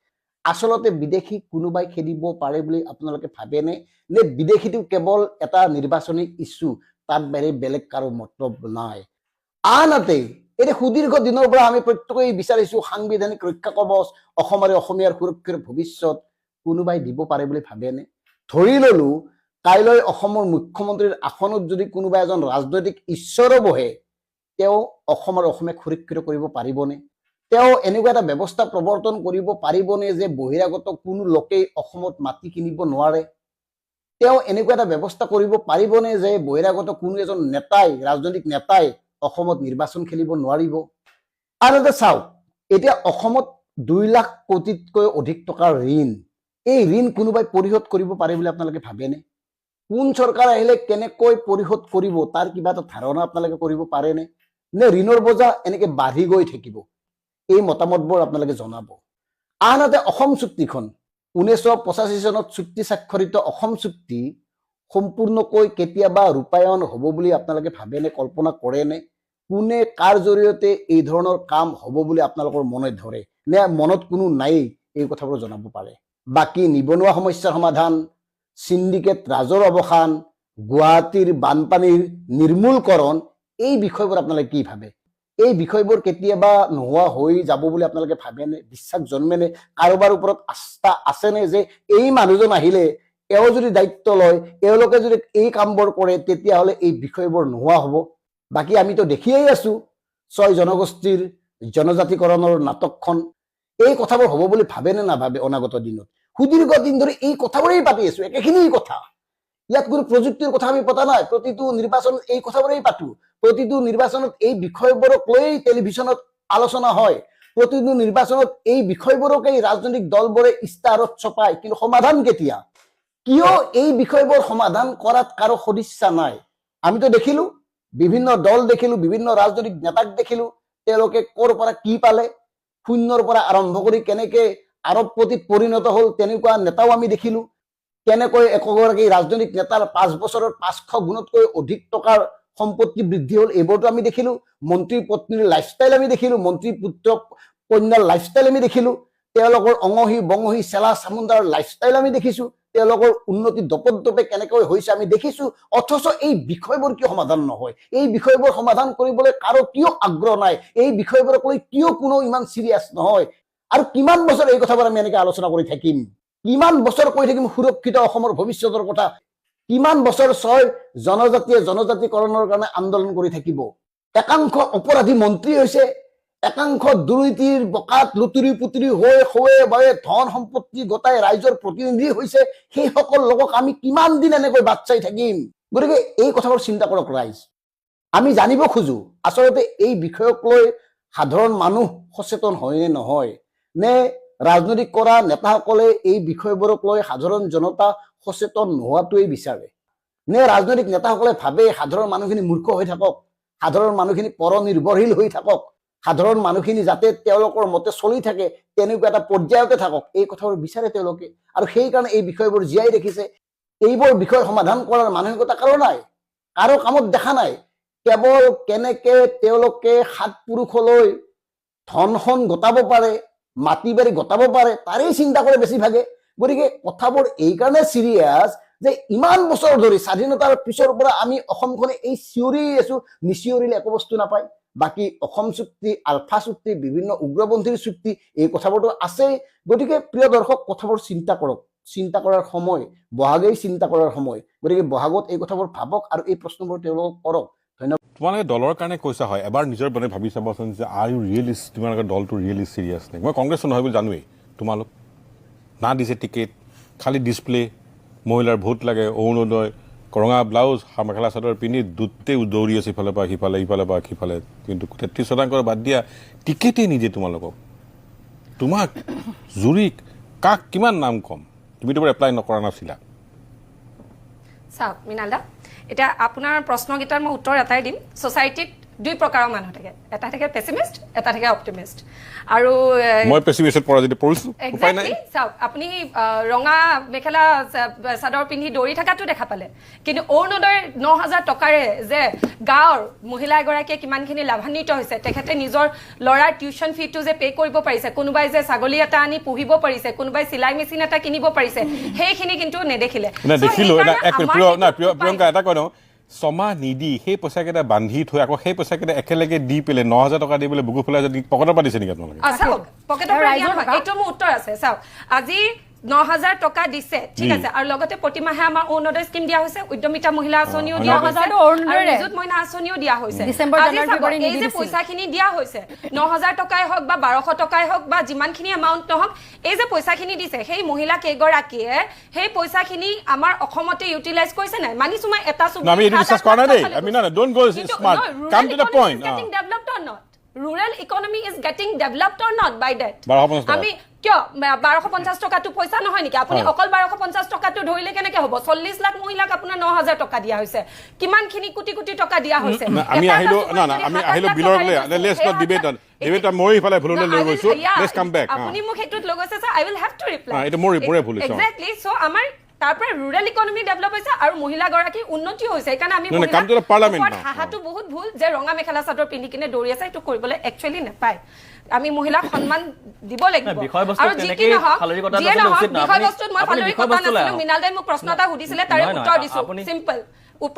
আচলতে বিদেশী কোনোবাই খেদিব পাৰে বুলি আপোনালোকে ভাবেনে? নে বিদেশীটো কেৱল এটা নিৰ্বাচনী ইছ্যু, তাত বাহিৰে বেলেগ কাৰো মতলব নাই? আনহাতে এতিয়া সুদীৰ্ঘ দিনৰ পৰা আমি প্ৰত্যেকেই বিচাৰিছোঁ সাংবিধানিক ৰক্ষা কৱচ, অসম আৰু অসমীয়াৰ সুৰক্ষাৰ ভৱিষ্যত কোনোবাই দিব পাৰে বুলি ভাবেনে? ধৰি ললো কাইলৈ অসমৰ মুখ্যমন্ত্ৰীৰ আসনত যদি কোনোবা এজন ৰাজনৈতিক ঈশ্বৰ বহে, তেওঁ অসম আৰু অসমীয়াক সুৰক্ষিত কৰিব পাৰিবনে? তেওঁ এনেকুৱা এটা ব্যৱস্থা প্ৰৱৰ্তন কৰিব পাৰিবনে যে বহিৰাগত কোনো লোকেই অসমত মাটি কিনিব নোৱাৰে? তেওঁ এনেকুৱা এটা ব্যৱস্থা কৰিব পাৰিবনে যে বহিৰাগত কোনো এজন নেতাই, ৰাজনৈতিক নেতাই অসমত নিৰ্বাচন খেলিব নোৱাৰিব? আনহাতে চাওক, এতিয়া অসমত 2 লাখ কোটিতকৈ অধিক টকাৰ ঋণ, এই ঋণ কোনোবাই পৰিশোধ কৰিব পাৰে বুলি আপোনালোকে ভাবেনে? কোন চৰকাৰ আহিলে কেনেকৈ পৰিশোধ কৰিব তাৰ কিবা এটা ধাৰণা আপোনালোকে কৰিব পাৰেনে? নে ঋণৰ বোজা এনেকে বাঢ়ি গৈ থাকিব? এই মতামতবোৰ আপোনালোকে জনাব। আনহাতে অসম চুক্তিখন 1985 চনত চুক্তি স্বাক্ষৰিত অসম চুক্তি সম্পূৰ্ণকৈ কেতিয়াবা ৰূপায়ণ হ'ব বুলি আপোনালোকে ভাবেনে, কল্পনা কৰেনে? কোনে কাৰ জৰিয়তে এই ধৰণৰ কাম হ'ব বুলি আপোনালোকৰ মনত ধৰে, নে মনত কোনো নাই? এই কথাবোৰ জনাব পাৰে। বাকী নিবনুৱা সমস্যাৰ সমাধান, সিন্ডিকেট ৰাজৰ অৱসান, গুৱাহাটীৰ বানপানীৰ নিৰ্মূলকৰণ, এই বিষয়বোৰ আপোনালোকে কি ভাবে? এই বিষয়বোৰ কেতিয়াবা নোহোৱা হৈ যাব বুলি আপোনালোকে ভাবেনে? বিশ্বাস জন্মেনে? কাৰোবাৰ ওপৰত আস্থা আছেনে যে এই মানুহজন আহিলে, এওঁ যদি দায়িত্ব লয়, এওঁলোকে যদি এই কামবোৰ কৰে, তেতিয়াহ'লে এই বিষয়বোৰ নোহোৱা হ'ব? বাকী আমিতো দেখিয়েই আছো 6 জনগোষ্ঠীৰ জনজাতিকৰণৰ নাটকখন। এই কথাবোৰ হ'ব বুলি ভাবেনে নাভাবে? অনাগত দিনত সুদীৰ্ঘ দিন ধৰি এই কথাবোৰেই পাতি আছো, একেখিনি কথা। ইয়াত কোনো প্ৰযুক্তিৰ কথা আমি পতা নাই, প্ৰতিটো নিৰ্বাচনত এই কথাবোৰেই পাতো। প্ৰতিটো নিৰ্বাচনত এই বিষয়বোৰক লৈয়ে টেলিভিছনত আলোচনা হয়, প্ৰতিটো নিৰ্বাচনত এই বিষয়বোৰকেই ৰাজনৈতিক দলবোৰে ইস্তাহাৰত ছপায়। কিন্তু সমাধান কেতিয়া? কিয় এই বিষয়বোৰ সমাধান কৰাত কাৰো সদিচ্ছা নাই? আমিতো দেখিলো, বিভিন্ন দল দেখিলো, বিভিন্ন ৰাজনৈতিক নেতাক দেখিলো, তেওঁলোকে ক'ৰ পৰা কি পালে, শূন্যৰ পৰা আৰম্ভ কৰি কেনেকে আৰবপতিত পৰিণত হ'ল, তেনেকুৱা নেতাও আমি দেখিলো। কেনেকৈ একগৰাকী ৰাজনৈতিক নেতাৰ 5 বছৰত 500 গুণতকৈ অধিক টকাৰ সম্পত্তি বৃদ্ধি হ'ল, এইবোৰতো আমি দেখিলো। মন্ত্ৰীৰ পত্নীৰ লাইফষ্টাইল আমি দেখিলো, মন্ত্ৰী পুত্ৰ কন্যাৰ লাইফষ্টাইল আমি দেখিলো, তেওঁলোকৰ অঙহী বঙহী চেলা চামুণ্ডাৰ লাইফষ্টাইল আমি দেখিছো, তেওঁলোকৰ উন্নতি দপদপে কেনেকৈ হৈছে আমি দেখিছো। অথচ এই বিষয়বোৰ কিয় সমাধান নহয়? এই বিষয়বোৰ সমাধান কৰিবলৈ কাৰো কিয় আগ্ৰহ নাই? এই বিষয়বোৰক লৈ কিয় কোনো ইমান চিৰিয়াছ নহয়? আৰু কিমান বছৰ এই কথাবোৰ আমি এনেকৈ আলোচনা কৰি থাকিম? কিমান বছৰ কৈ থাকিম সুৰক্ষিত অসমৰ ভৱিষ্যতৰ কথা? কিমান বছৰ 6 জনজাতিয়ে জনজাতিকৰণৰ কাৰণে আন্দোলন কৰি থাকিব? একাংশ অপৰাধী মন্ত্ৰী হৈছে, একাংশ দুৰ্নীতিৰ বকাত লুতুৰি পুতুৰি হৈ খোৱে বয়ে ধন সম্পত্তি গোটাই ৰাইজৰ প্ৰতিনিধি হৈছে। সেই সকল লোকক আমি কিমান দিন এনেকৈ বাট চাই থাকিম? গতিকে এই কথাবোৰ চিন্তা কৰক ৰাইজ। আমি জানিব খোজো আচলতে এই বিষয়ক লৈ সাধাৰণ মানুহ সচেতন হয় নে নহয়, নে ৰাজনৈতিক কৰা নেতাসকলে এই বিষয়বোৰক লৈ সাধাৰণ জনতা সচেতন নোহোৱাটোৱেই বিচাৰে, নে ৰাজনৈতিক নেতাসকলে ভাবে সাধাৰণ মানুহখিনি মূৰ্খ হৈ থাকক, সাধাৰণ মানুহখিনি পৰনিৰ্ভৰশীল হৈ থাকক, সাধাৰণ মানুহখিনি যাতে তেওঁলোকৰ মতে চলি থাকে তেনেকুৱা এটা পৰ্যায়তে থাকক, এই কথাবোৰ বিচাৰে তেওঁলোকে। আৰু সেইকাৰণে এই বিষয়বোৰ জীয়াই ৰাখিছে। এইবোৰ বিষয় সমাধান কৰাৰ মানসিকতা কাৰো নাই, কাৰো কামত দেখা নাই। কেৱল কেনেকে তেওঁলোকে 7 পুৰুষলৈ ধনখন গোটাব পাৰে, মাটি বাৰী গতাব পাৰে তাৰেই চিন্তা কৰে বেছিভাগে গতিকে কথাবোৰ এইকাৰণে চিৰিয়াছ যে ইমান বছৰ ধৰি স্বাধীনতাৰ পিছৰ পৰা আমি অসমখনে এই চিঞৰি আছো নিচিঞৰিলে একো বস্তু নাপায় বাকী অসম চুক্তি আলফা চুক্তি বিভিন্ন উগ্ৰপন্থীৰ চুক্তি এই কথাবোৰতো আছেই গতিকে প্ৰিয় দৰ্শক কথাবোৰ চিন্তা কৰক চিন্তা কৰাৰ সময় বহাগেই চিন্তা কৰাৰ সময় গতিকে বহাগত এই কথাবোৰ ভাবক আৰু এই প্ৰশ্নবোৰ তেওঁলোকক কৰক তোমালোকে দলৰ কাৰণে কৈছা হয় এবাৰ নিজৰ মানে ভাবি চাবচোন যে আৰ ইউ ৰিয়েলি তোমালোকৰ দলটো ৰিয়েলি চিৰিয়াছ নে মই কংগ্ৰেছ নহয় বুলি জানোৱেই তোমালোক না দিছে টিকেট খালি ডিছপ্লে মহিলাৰ ভোট লাগে অৰুণোদয় ৰঙা ব্লাউজ মেখেলা চাদৰ পিন্ধি দুটেই দৌৰি আছে ইফালে পৰা সিফালে ইফালে পৰা সিফালে কিন্তু 33% বাদ দিয়া টিকেটেই নিদিয়ে তোমালোকক তোমাক জুৰিক কাক কিমান নাম কম তুমিতো এপ্লাই নকৰা নাছিলা চাওক মৃণাল দা এতিয়া আপোনাৰ প্ৰশ্নকেইটাৰ মই উত্তৰ এটাই দিম ছ'চাইটিত দুই প্ৰকাৰৰ মানুহ থাকে এটা থাকে পেছিমিষ্ট এটা থাকে অপটিমিষ্ট আৰু মই পেছিমিষ্টত পৰা যদি পৰিছো উপায় নাই চাওক আপুনি ৰঙা মেখেলা চাদৰ পিন্ধি দৌৰি থকাটো দেখা পালে কিন্তু অৰুণোদয় ৯,০০০ টকাৰে যে গাঁৱৰ মহিলা এগৰাকীয়ে কিমানখিনি লাভান্বিত হৈছে তেখেতে নিজৰ ল'ৰাৰ টিউশ্যন ফিটো যে পে' কৰিব পাৰিছে কোনোবাই যে ছাগলী এটা আনি পুহিব পাৰিছে কোনোবাই চিলাই মেচিন এটা কিনিব পাৰিছে সেইখিনি কিন্তু নেদেখিলে দেখিলো প্ৰিয়ংকা এটা কৈ দিওঁ ছমাহ নিদি সেই পইচাকেইটা বান্ধি থৈ আকৌ সেই পইচাকেইটা একেলগে দি পেলাই ৯,০০০ টকা দি পেলাই বুকু ফুলাই যদি পকেটৰ পৰা দিছে নেকি আপোনালোকে চাওক পকেটৰ পৰা দিয়া নহয় এইটো মোৰ উত্তৰ আছে চাওক আজি ৯,০০০ টকা দিছে ঠিক আছে আৰু লগতে প্ৰতিমাহে আমাৰ অৰুণোদয় স্কিম দিয়া হৈছে উদ্যমিতা মহিলা আঁচনিও দিয়া হৈছে আৰু নিযুত মইনা আঁচনিও দিয়া হৈছে এই যে পইচাখিনি দিয়া হৈছে ৯,০০০ টকাই হওক বা ১২০০ টকাই হওক বা যিমানখিনি এমাউণ্ট নহওক এই যে পইচাখিনি দিছে সেই মহিলা কেইগৰাকীয়ে সেই পইচাখিনি আমাৰ অসমতে ইউটিলাইজ কৰিছে নাই মানিছো মই এটা আমি এইটো বিশ্বাস কৰা নাই দেই আমি না don't go smart come to the point developed or not rural economy is getting developed or not by that আমি কিয় ১২৫০ টকাটো পইচা নহয় নেকি আপুনি অকল ১২৫০ টকাটো ধৰিলে কেনেকে হ'ব ৪০ লাখ মহিলাক আপোনাৰ ৯,০০০ টকা দিয়া হৈছে কিমানখিনি কোটি কোটি টকা দিয়া হৈছে আমি আহিলো বিলৰ লেটস নট ডিবেট মই ইফালে ভুললৈ লৈ গৈছো লেটস কাম বেক আপুনি মোক সেইটোত লৈ গৈছে আই উইল হেভ টু ৰিপ্লাই এটা মোৰ ভুল হৈছে এক্স্যাক্টলি সো আমাৰ তাৰপৰা ৰুৰেল ইকনমি ডেভেলপ হৈছে আৰু মহিলাগৰাকী উন্নতিও হৈছে সেইকাৰণে আমি হাহাটো বহুত ভুল যে ৰঙা মেখেলা চাদৰ পিন্ধি কিনে দৌৰি আছে এইটো কৰিবলৈ একচুৱেলি নাপায় আমি মহিলাক সন্মান দিব লাগিব আৰু যি কি নহওক বিষয়বস্তুত মই ফালৰি কথা নাছিলো মৃণাল দাই মোক প্ৰশ্ন এটা সুধিছিলে তাৰে উত্তৰ দিছো চিম্পল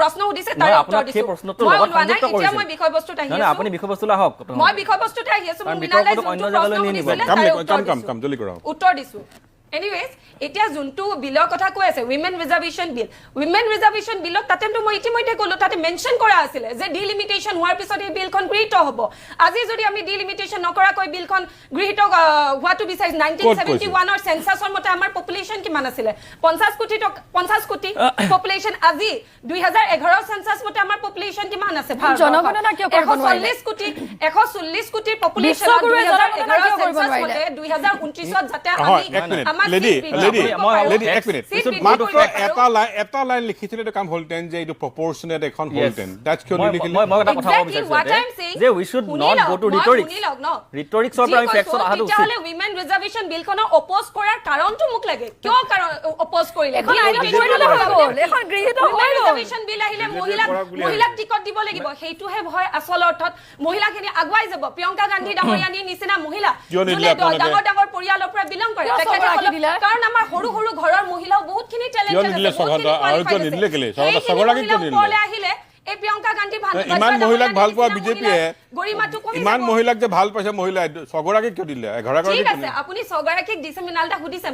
প্ৰশ্ন সুধিছে তাৰে উত্তৰ দিছো মই ওলোৱা নাই এতিয়া মই বিষয়বস্তুত আহি আছো আপুনি বিষয়বস্তুলৈ আহক মই বিষয়বস্তুত আহি আছো মৃণাল দাই অন্য জাগালৈ নি নিব কাম জলদি কৰা উত্তৰ দিছো এনিৱেজ এতিয়া যোনটো বিলৰ কথা কৈ আছে উইমেন ৰিজাৰ্ভেশ্যন বিলত তাতেতো মই ইতিমধ্যে ক'লো তাতে মেনশ্যন কৰা আছিলে যে ডিলিমিটেশ্যন হোৱাৰ পিছত এই বিলখন গৃহীত হ'ব আজি যদি আমি ডিলিমিটেশ্যন নকৰাকৈ বিলখন গৃহীত হোৱাটো বিচাৰিছো 1971 সেন্সাছৰ মতে আমাৰ পপুলেশ্যন কিমান আছিলে 50 কোটি পপুলেশ্যন আজি 2011 সেন্সাছ মতে আমাৰ পপুলেশ্যন কিমান আছে জনগণনা কিয় কৰিব নোৱাৰিলে 140 কোটি পপুলেশ্যন 2011 সেন্সাছ মতে 2029ত যাতে আমি এটা লাইন লিখিছিলে কাম হলটেন যে এইটো প্ৰপৰচনেট এখন হলটেন দ্যাটছ কিয় লিখিলে মই এটা কথা ক'ব বিচাৰিছো যে উই শুড নট গো টু ৰিটৰিক্সৰ পৰা আমি ফেক্টছত আহাটো উচিত তেতিয়াহ'লে উইমেন ৰিজাৰ্ভেশ্যন বিলখনক অপ'জ কৰাৰ কাৰণটো মোক লাগে কিয় কাৰণ অপ'জ কৰিলে এখন গৃহীত ৰিজাৰ্ভেশ্যন বিল আহিলে মহিলাক টিকট দিব লাগিব সেইটোহে ভয় আচল অৰ্থত মহিলাখিনি আগুৱাই যাব প্ৰিয়ংকা গান্ধী ডাঙৰীয়ানীৰ নিচিনা মহিলা ডাঙৰ ডাঙৰ পৰিয়ালৰ পৰা বিলং কৰে কাৰণ আমাৰ সৰু সৰু ঘৰৰ মহিলাও বহুতখিনি টেলেণ্টেড আহিলে এই প্ৰিয়ংকা গান্ধী ইমান মহিলাক ভাল পোৱা বিজেপিয়ে ইমান মহিলাক যে ভাল পাইছে মহিলাই ছগৰাকীক কিয় দিলে 11 ঠিক আছে আপুনি ছগৰাকীক দিছে মৃণালদা সুধিছে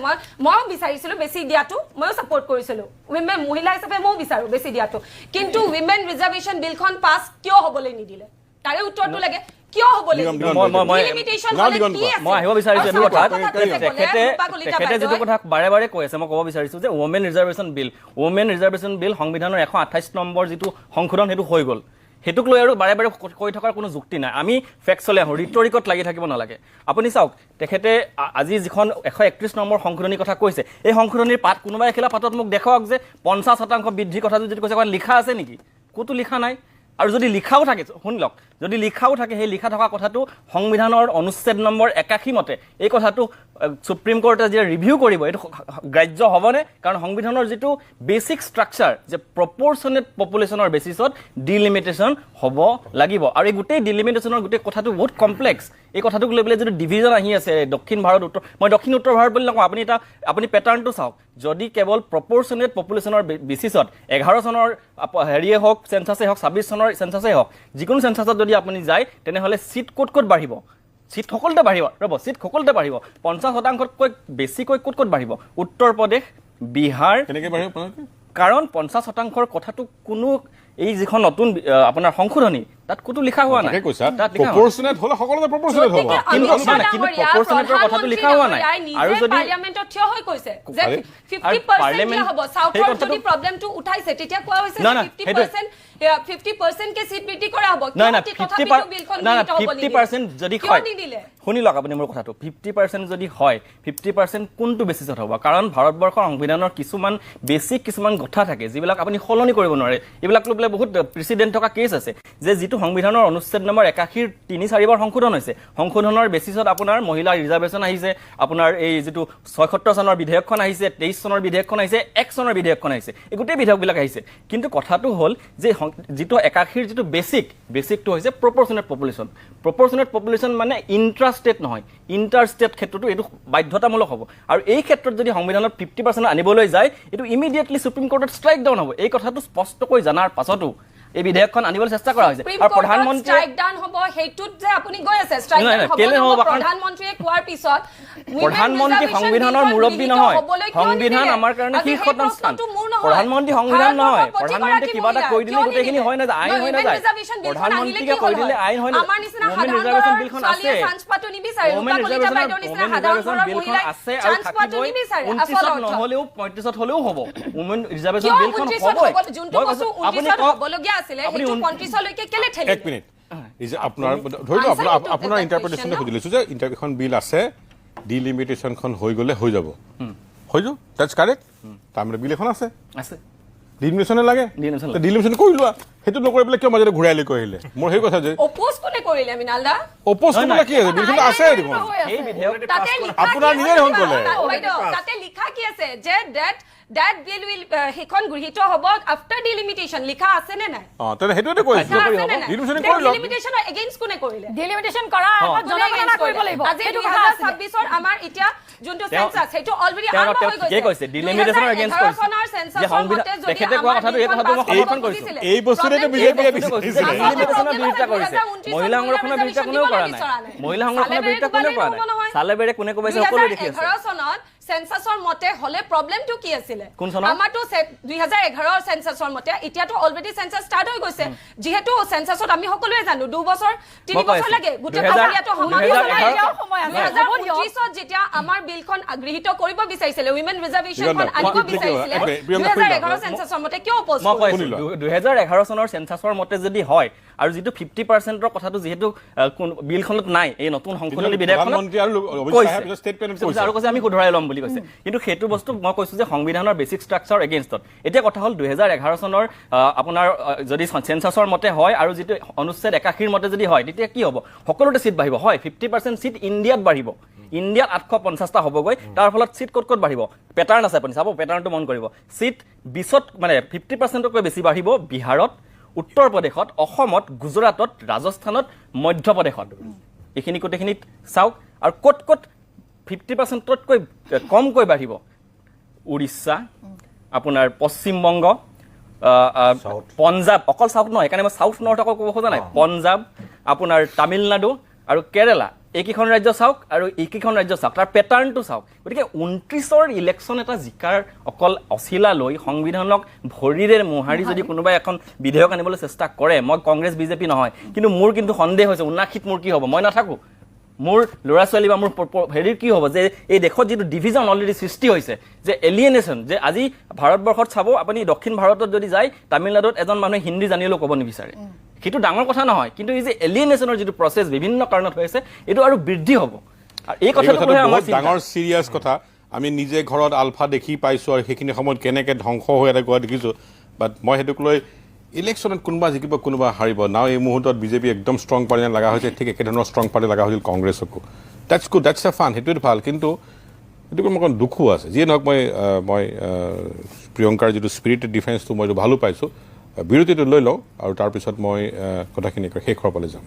মইও বিচাৰিছিলো বেছি দিয়াটো মইও সাপোৰ্ট কৰিছিলো উইমেন মহিলা হিচাপে মইও বিচাৰো বেছি দিয়াটো কিন্তু উইমেন ৰিজাৰ্ভেশ্যন বিলখন পাছ কিয় হ'বলৈ নিদিলে তাৰে উত্তৰটো লাগে কিয় হ'বলৈ মই আহিব বিচাৰিছো এইটো কথা তেখেতে যিটো কথা বাৰে বাৰে কৈ আছে মই ক'ব বিচাৰিছো যে ওমেন ৰিজাৰ্ভেশ্যন বিল সংবিধানৰ 128 নম্বৰ যিটো সংশোধন সেইটো হৈ গ'ল সেইটোক লৈ আৰু বাৰে বাৰে কৈ থকাৰ কোনো যুক্তি নাই আমি ফেক্টছলৈ আহোঁ ৰিটৰিকত লাগি থাকিব নালাগে আপুনি চাওক তেখেতে আজি যিখন 131 নম্বৰ সংশোধনীৰ কথা কৈছে এই সংশোধনীৰ পাত কোনোবাই এখিলা পাতত মোক দেখুৱাওক যে 50% বৃদ্ধিৰ কথা যদি কৈছে লিখা আছে নেকি ক'তো লিখা নাই আৰু যদি লিখাও থাকে শুনি লওক যদি লিখাও থাকে সেই লিখা থকা কথাটো সংবিধানৰ অনুচ্ছেদ নম্বৰ 81 মতে এই কথাটো সুপ্ৰিম কোৰ্টে যে ৰিভিউ কৰিব এইটো গ্ৰাহ্য হ'বনে কাৰণ সংবিধানৰ যিটো বেছিক ষ্ট্ৰাকচাৰ যে প্ৰপৰ্চনেট পপুলেশ্যনৰ বেচিছত ডিলিমিটেশ্যন হ'ব লাগিব আৰু এই গোটেই ডিলিমিটেশ্যনৰ গোটেই কথাটো বহুত কমপ্লেক্স এই কথাটোক লৈ পেলাই যিটো ডিভিজন আহি আছে দক্ষিণ ভাৰত উত্তৰ মই দক্ষিণ উত্তৰ ভাৰত বুলি নকওঁ আপুনি পেটাৰ্ণটো চাওক যদি কেৱল প্ৰপৰ্চনেট পপুলেশ্যনৰ বেচিছত 11 চনৰ হেৰিয়ে হওক চেঞ্চাছে হওক 26 চনৰ চেঞ্চাছে হওক যিকোনো চেঞ্চাছত যদি আপুনি যায় তেনেহ'লে চিট ক'ত বাঢ়িব চিট সকলোতে বাঢ়িব চিট সকলোতে বাঢ়িব 50%তকৈ বেছিকৈ ক'ত বাঢ়িব উত্তৰ প্ৰদেশ বিহাৰ কেনেকৈ বাঢ়িব কাৰণ 50%ৰ কথাটো কোনো এই যিখন নতুন আপোনাৰ সংশোধনী তাত ক'তো লিখা হোৱা নাই তাত প্ৰপৰ্চনেট হ'লে সকলোতে প্ৰপৰ্চনেট হ'ব কিন্তু প্ৰপৰ্চনেটৰ কথাটো লিখা হোৱা নাই আৰু যদি পাৰ্লিয়ামেন্টত থিয় হৈ কৈছে যে 50% কি হ'ব সাউথৰ যদি প্ৰবলেমটো উঠাইছে তেতিয়া কোৱা হৈছে 50% কে সিট বৃদ্ধি কৰা হ'ব না 50% যদি হয় শুনি লওক আপুনি মোৰ কথাটো 50% যদি হয় 50% কোনটো বেচিছত হ'ব কাৰণ ভাৰতবৰ্ষৰ সংবিধানৰ কিছুমান কথা থাকে যিবিলাক আপুনি সলনি কৰিব নোৱাৰে এইবিলাক লৈ পেলাই বহুত প্ৰেসিডেন্ট থকা কেছ আছে যে যিটো সংবিধানৰ অনুচ্ছেদ নম্বৰ 81 3-4 বাৰ সংশোধন হৈছে সংশোধনৰ বেচিছত আপোনাৰ মহিলা ৰিজাৰ্ভেশ্যন আহিছে আপোনাৰ এই যিটো 76 চনৰ বিধেয়কখন আহিছে 23 চনৰ বিধেয়কখন আহিছে 1 চনৰ বিধেয়কখন আহিছে এই গোটেই বিধেয়কবিলাক আহিছে কিন্তু কথাটো হ'ল যে যিটো 81 যিটো বেসিকটো হৈছে প্ৰপৰ্চনেট পপুলেশ্যন মানে ইন্ট্ৰাষ্টেট নহয় ইণ্টাৰষ্টেট ক্ষেত্ৰটো এইটো বাধ্যতামূলক হ'ব আৰু এই ক্ষেত্ৰত যদি সংবিধানত 50% আনিবলৈ যায় এইটো ইমিডিয়েটলি সুপ্ৰিম কোৰ্টত ষ্ট্ৰাইক ডাউন হ'ব এই কথাটো স্পষ্টকৈ জানাৰ পাছতো এই বিধেয়কখন আনিবলৈ চেষ্টা কৰা হৈছে আৰু প্ৰধানমন্ত্ৰী ষ্ট্ৰাইক ডাউন হ'ব হেইটোত যে আপুনি গৈ আছে ষ্ট্ৰাইক ডাউন হ'ব প্ৰধানমন্ত্ৰীয়ে কোৱাৰ পিছত প্ৰধানমন্ত্ৰী সংবিধানৰ মুৰব্বী নহয় সংবিধান আমাৰ কাৰণে শীৰ্ষতম স্থান প্ৰধানমন্ত্ৰী সংবিধান নহয় প্ৰধানমন্ত্ৰী কিবা এটা কৈ দিলে গোটেইখিনি হয় না আইন হয় না যায় প্ৰধানমন্ত্ৰীকে কৈ দিলে আইন হয় না আমাৰ নিচিনা ওমেন ৰিজাৰ্ভেশ্যন বিলখন আছে চান্স পাটো নিবিচাৰে ওমেন ৰিজাৰ্ভেশ্যন বিলখন আছে আৰু থাকিবই 29 নহলেও 35 হলেও হ'ব ওমেন ৰিজাৰ্ভেশ্যন বিলখন হ'বই আপুনি হ'বলগীয়া আছিল হেতু 29 লৈকে কেলে ঠেলি এক মিনিট আপোনাৰ ধৰি লওক আপোনাৰ ইণ্টাৰপ্ৰিটেশ্যন সুধি লৈছো যে ইণ্টাৰপ্ৰিটেশ্যন বিল আছে ডিলিমিটেশ্যনখন হৈ গ'লে হৈ যাব হৈ যাব দ্যাটছ কাৰেক্ট তাৰমানে বিল এখন আছে ডিলিমিটেশ্যনে লাগে ডিলিমিটেশ্যন কৰি লোৱা সেইটো নকৰি পেলাই কিয় মাজতে ঘূৰাই লৈ কৈ আহিলে মোৰ সেই কথা যে অপোজ কোনে কৰিলে মিনালদা অপোজ কৰিবলৈ কি আছে বিলখন আছে দেখোন এই বিধেয়ক আপোনাৰ নিজে দেখোন ক'লে তাতে লিখা কি আছে যে that bill will হেখন গৃহীত হ'ব after delimitation লিখা আছে নে নাই তেনে হেতুতে কৈছে ডিলিমিটেশ্যন কৰি লওক delimitation এগেইনষ্ট কোনে কৰিলে ডিলিমিটেশ্যন কৰা আগত জনগণনা কৰিব লাগিব আজি 2026 ৰ আমাৰ এতিয়া যোনটো সেন্সাস হেতু অলৰেডি আৰম্ভ হৈ গৈছে কি কৈছে ডিলিমিটেশ্যনৰ এগেইনষ্ট কৰিছে যে সংবিধান তেখেতে কোৱা কথাটো এই কথাটো মই সমৰ্থন কৰিছো এই বছৰতে বিজেপিয়ে দিছে ডিলিমিটেশ্যনৰ বিৰোধিতা কৰিছে মহিলা সংৰক্ষণৰ বিৰোধিতা কোনেও কৰা নাই মহিলা সংৰক্ষণৰ বিৰোধিতা কোনেও কৰা নাই সালেবেৰে কোনে কৈছে সকলো দেখি আছে 2011 চনত সেন্সাসৰ মতে হলে প্ৰবলেমটো কি আছিল কোন চনত আমাৰটো 2011 সেন্সাসৰ মতে এতিয়াটো অলৰেডি সেন্সাস ষ্টাৰ্ট হৈ গৈছে যেহেতু সেন্সাসত আমি সকলোৱে জানো 2 বছৰ 3 বছৰ লাগে গোটেই প্ৰক্ৰিয়াটো সময় আছে 2029 যেতিয়া আমাৰ বিলখন গৃহীত কৰিব বিচাৰিছিলে উইমেন ৰিজাৰ্ভেশ্যনখন আনিব বিচাৰিছিলে 2011 সেন্সাসৰ মতে কিয় অপোজ কৰিছিল 2011 চনৰ সেন্সাসৰ মতে যদি হয় আৰু যেটো 50%ৰ কথাটো যেহেতু বিলখনত নাই এই নতুন সংশোধনী বিধেয়কখনত মন্ত্ৰী আৰু অবিশ্বাস ষ্টেটমেন্ট কৈছে আৰু কৈছে আমি শুধৰাই লম বুলি কৈছে কিন্তু সেইটো বস্তু মই কৈছো যে সংবিধানৰ বেসিক ষ্ট্ৰাকচাৰ এগেইনষ্টত এতিয়া কথা হ'ল 2011 চনৰ আপোনাৰ যদি সেন্সাসৰ মতে হয় আৰু যেটো অনুচ্ছেদ 81 মতে যদি হয় তেতিয়া কি হ'ব সকলোতে সিট বাঢ়িব হয় 50% সিট ইণ্ডিয়াত বাঢ়িব ইণ্ডিয়াত 850টা হ'বগৈ তাৰ ফলত সিট ক'ত বাঢ়িব পেটাৰ্ণ আছে আপুনি চাব পেটাৰ্ণটো মন কৰিব সিট 20ত মানে 50%তকৈ বেছি বাঢ়িব বিহাৰত উত্তৰ প্ৰদেশত অসমত গুজৰাটত ৰাজস্থানত মধ্য প্ৰদেশত এইখিনি কোটেখিনিত চাওক আৰু ক'ত 50%তকৈ কমকৈ বাঢ়িব উৰিষ্যা আপোনাৰ পশ্চিম বংগ পঞ্জাব অকল সাউথ নহয় এখানে মই সাউথ নৰ্থ আকৌ ক'ব খোজা নাই পঞ্জাব আপোনাৰ তামিলনাডু আৰু কেৰালা এইকেইখন ৰাজ্য চাওক আৰু এইকেইখন ৰাজ্য চাওক তাৰ পেটাৰ্ণটো চাওক গতিকে 29ৰ ইলেকশ্যন এটা জিকাৰ অকল অচিলা লৈ সংবিধানক ভৰিৰে মোহাৰি যদি কোনোবাই এখন বিধেয়ক আনিবলৈ চেষ্টা কৰে মই কংগ্ৰেছ বিজেপি নহয় কিন্তু মোৰ কিন্তু সন্দেহ হৈছে 79ত মোৰ কি হ'ব মই নাথাকো মোৰ ল'ৰা ছোৱালী বা মোৰ হেৰিৰ কি হ'ব যে এই দেশত যিটো ডিভিজন অলৰেডি সৃষ্টি হৈছে যে এলিয়েনেশ্যন যে আজি ভাৰতবৰ্ষত চাব আপুনি দক্ষিণ ভাৰতত যদি যায় তামিলনাডুত এজন মানুহে হিন্দী জানিলেও ক'ব নিবিচাৰে সেইটো ডাঙৰ কথা নহয় কিন্তু এই যে এলিয়েনেশ্যনৰ যিটো প্ৰচেছ বিভিন্ন কাৰণত হৈ আছে এইটো আৰু বৃদ্ধি হ'ব আৰু এই কথাটো আমাৰ ডাঙৰ চিৰিয়াছ কথা আমি নিজে ঘৰত আলফা দেখি পাইছোঁ আৰু সেইখিনি সময়ত কেনেকৈ ধ্বংস হৈ এটা কোৱা দেখিছোঁ বাট মই সেইটোক লৈ ইলেকশ্যনত কোনোবা জিকিব কোনোবা হাৰিব নাও এই মুহূৰ্তত বিজেপি একদম ষ্ট্ৰং পাৰ্টি লগা হৈছে ঠিক একেধৰণৰ ষ্ট্ৰং পাৰ্টি লগা হৈছিল কংগ্ৰেছকো that's good that's a fun সেইটোৱে ভাল কিন্তু সেইটো মোৰ অকণ দুখো আছে যিয়ে নহওক মই প্ৰিয়ংকাৰ যিটো স্পিৰিটেড ডিফেন্সটো মই ভালো পাইছোঁ বিৰতিটো লৈ লওঁ আৰু তাৰপিছত মই কথাখিনি শেষৰ ফালে যাম